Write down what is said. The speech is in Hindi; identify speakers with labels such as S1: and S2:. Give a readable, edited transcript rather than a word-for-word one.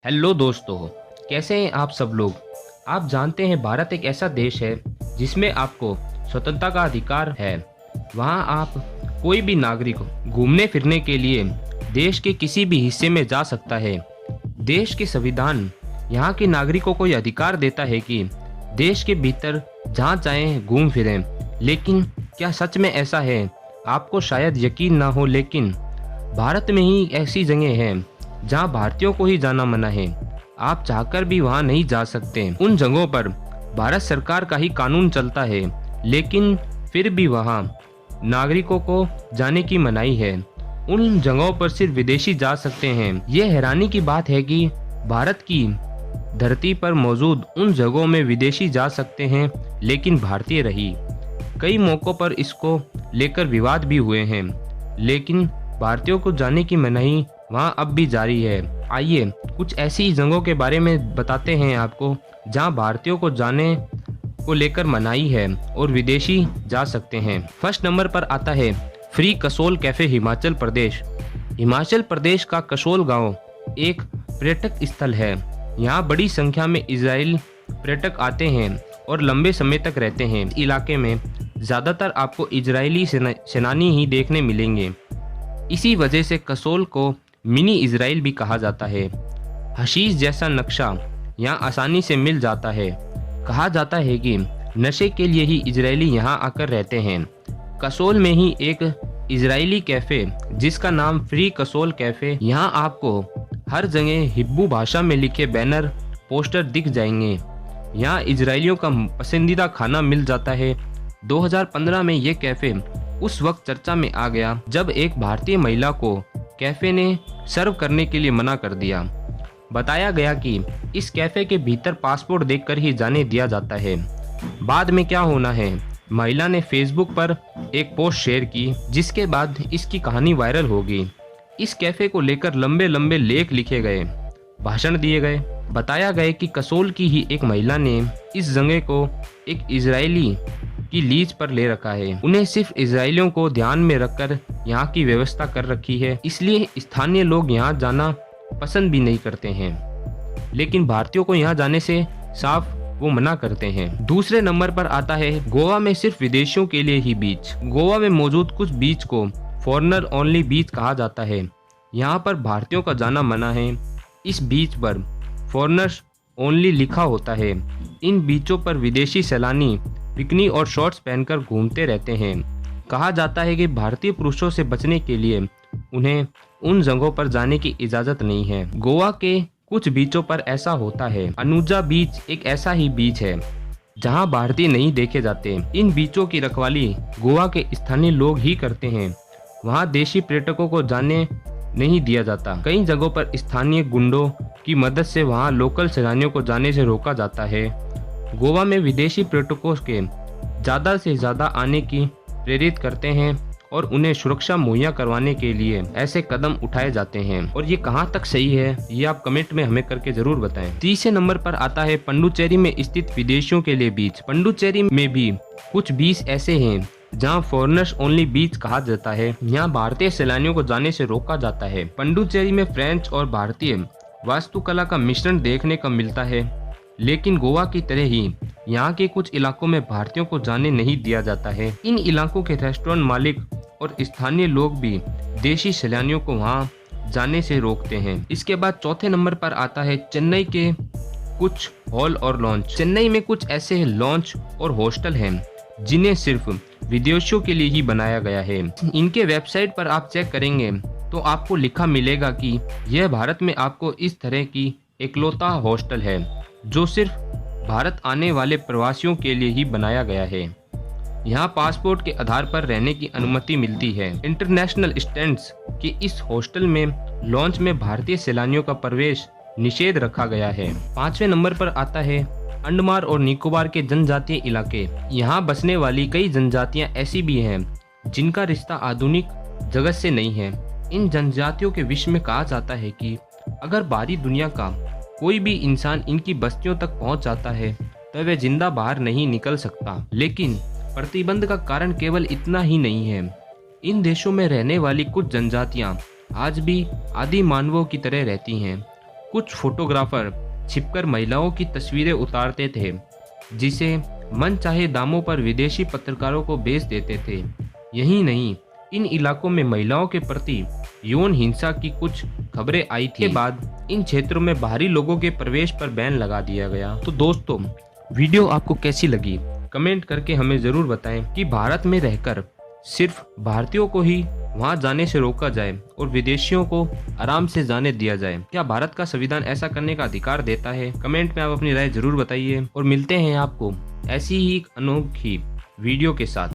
S1: हेलो दोस्तों, कैसे हैं आप सब लोग। आप जानते हैं भारत एक ऐसा देश है जिसमें आपको स्वतंत्रता का अधिकार है। वहाँ आप कोई भी नागरिक घूमने फिरने के लिए देश के किसी भी हिस्से में जा सकता है। देश के संविधान यहाँ के नागरिकों को यह अधिकार देता है कि देश के भीतर जहाँ चाहें घूम फिरें। लेकिन क्या सच में ऐसा है? आपको शायद यकीन ना हो, लेकिन भारत में ही ऐसी जगह हैं जहां भारतीयों को ही जाना मना है। आप चाहकर भी वहां नहीं जा सकते। उन जगहों पर भारत सरकार का ही कानून चलता है, लेकिन फिर भी वहां नागरिकों को जाने की मनाही है। उन जगहों पर सिर्फ विदेशी जा सकते हैं। यह हैरानी की बात है कि भारत की धरती पर मौजूद उन जगहों में विदेशी जा सकते हैं, लेकिन भारतीय रही। कई मौकों पर इसको लेकर विवाद भी हुए हैं, लेकिन भारतीयों को जाने की मनाही वहाँ अब भी जारी है। आइए कुछ ऐसी जगहों के बारे में बताते हैं आपको जहाँ भारतीयों को जाने को लेकर मनाही है और विदेशी जा सकते हैं। फर्स्ट नंबर पर आता है फ्री कसोल कैफे, हिमाचल प्रदेश। हिमाचल प्रदेश का कसोल गांव एक पर्यटक स्थल है। यहाँ बड़ी संख्या में इजराइल पर्यटक आते हैं और लंबे समय तक रहते हैं। इस इलाके में ज़्यादातर आपको इजरायली सेनानी ही देखने मिलेंगे। इसी वजह से कसोल को मिनी इजराइल भी कहा जाता है। हशीश जैसा नक्शा यहाँ आसानी से मिल जाता है। कहा जाता है कि नशे के लिए ही इजरायली यहाँ आकर रहते हैं। कसोल में ही एक इजरायली कैफ़े जिसका नाम फ्री कसोल कैफ़े, यहाँ आपको हर जगह हिब्रू भाषा में लिखे बैनर पोस्टर दिख जाएंगे। यहाँ इजरायलियों का पसंदीदा खाना मिल जाता है। 2015 में ये कैफ़े उस वक्त चर्चा में आ गया जब एक भारतीय महिला को कैफ़े ने सर्व करने के लिए मना कर दिया। बताया गया कि इस कैफ़े के भीतर पासपोर्ट देखकर ही जाने दिया जाता है। बाद में क्या होना है, महिला ने फेसबुक पर एक पोस्ट शेयर की, जिसके बाद इसकी कहानी वायरल हो गई। इस कैफ़े को लेकर लंबे लंबे लेख लिखे गए, भाषण दिए गए। बताया गया कि कसोल की ही एक महिला ने इस जगह को एक इजरायली की लीज पर ले रखा है। उन्हें सिर्फ इजरायलियों को ध्यान में रखकर यहाँ की व्यवस्था कर रखी है, इसलिए स्थानीय लोग यहाँ जाना पसंद भी नहीं करते हैं। लेकिन भारतीयों को यहाँ जाने से साफ वो मना करते हैं। दूसरे नंबर पर आता है गोवा में सिर्फ विदेशियों के लिए ही बीच। गोवा में मौजूद कुछ बीच को फॉरेनर ओनली बीच कहा जाता है। यहाँ पर भारतीयों का जाना मना है। इस बीच पर फॉरेनर्स ओनली लिखा होता है। इन बीचों पर विदेशी सैलानी बिकनी और शॉर्ट्स पहनकर घूमते रहते हैं। कहा जाता है कि भारतीय पुरुषों से बचने के लिए उन्हें उन जगहों पर जाने की इजाजत नहीं है। गोवा के कुछ बीचों पर ऐसा होता है। अनुजा बीच एक ऐसा ही बीच है जहां भारतीय नहीं देखे जाते। इन बीचों की रखवाली गोवा के स्थानीय लोग ही करते हैं। वहां देशी पर्यटकों को जाने नहीं दिया जाता। कई जगहों पर स्थानीय गुंडों की मदद से वहां लोकल सैलानियों को जाने से रोका जाता है। गोवा में विदेशी पर्यटकों के ज़्यादा से ज़्यादा आने की प्रेरित करते हैं और उन्हें सुरक्षा मुहैया करवाने के लिए ऐसे कदम उठाए जाते हैं। और ये कहाँ तक सही है, ये आप कमेंट में हमें करके जरूर बताएं। तीसरे नंबर पर आता है पंडुचेरी में स्थित विदेशियों के लिए बीच। पंडुचेरी में भी कुछ बीच ऐसे हैं जहां फॉरेनर्स ओनली बीच कहा जाता है। यहाँ भारतीय सैलानियों को जाने से रोका जाता है। पंडुचेरी में फ्रेंच और भारतीय वास्तुकला का मिश्रण देखने को मिलता है, लेकिन गोवा की तरह ही यहाँ के कुछ इलाकों में भारतीयों को जाने नहीं दिया जाता है। इन इलाकों के रेस्टोरेंट मालिक और स्थानीय लोग भी देशी सैलानियों को वहाँ जाने से रोकते हैं। इसके बाद चौथे नंबर पर आता है चेन्नई के कुछ हॉल और लॉन्च। चेन्नई में कुछ ऐसे लॉन्च और हॉस्टल हैं जिन्हें सिर्फ विदेशियों के लिए ही बनाया गया है। इनके वेबसाइट पर आप चेक करेंगे तो आपको लिखा मिलेगा कि यह भारत में आपको इस तरह की इकलौता हॉस्टल है जो सिर्फ भारत आने वाले प्रवासियों के लिए ही बनाया गया है। यहाँ पासपोर्ट के आधार पर रहने की अनुमति मिलती है। इंटरनेशनल स्टैंडर्ड्स के इस हॉस्टल में लॉन्च में भारतीय सैलानियों का प्रवेश निषेध रखा गया है। पांचवें नंबर पर आता है अंडमान और निकोबार के जनजातीय इलाके। यहाँ बसने वाली कई जनजातियाँ ऐसी भी हैं जिनका रिश्ता आधुनिक जगत से नहीं है। इन जनजातियों के विषय में कहा जाता है कि अगर बाहरी दुनिया का कोई भी इंसान इनकी बस्तियों तक पहुंच जाता है तो वह जिंदा बाहर नहीं निकल सकता। लेकिन प्रतिबंध का कारण केवल इतना ही नहीं है। इन देशों में रहने वाली कुछ जनजातियां आज भी आदि मानवों की तरह रहती हैं कुछ फोटोग्राफर छिपकर महिलाओं की तस्वीरें उतारते थे, जिसे मनचाहे दामों पर विदेशी पत्रकारों को बेच देते थे। यही नहीं, इन इलाकों में महिलाओं के प्रति यौन हिंसा की कुछ खबरें आई थी। के बाद इन क्षेत्रों में बाहरी लोगों के प्रवेश पर बैन लगा दिया गया। तो दोस्तों, वीडियो आपको कैसी लगी कमेंट करके हमें ज़रूर बताएं कि भारत में रहकर सिर्फ भारतीयों को ही वहां जाने से रोका जाए और विदेशियों को आराम से जाने दिया जाए। क्या भारत का संविधान ऐसा करने का अधिकार देता है? कमेंट में आप अपनी राय जरूर बताइए और मिलते हैं आपको ऐसी ही एक अनोखी वीडियो के साथ।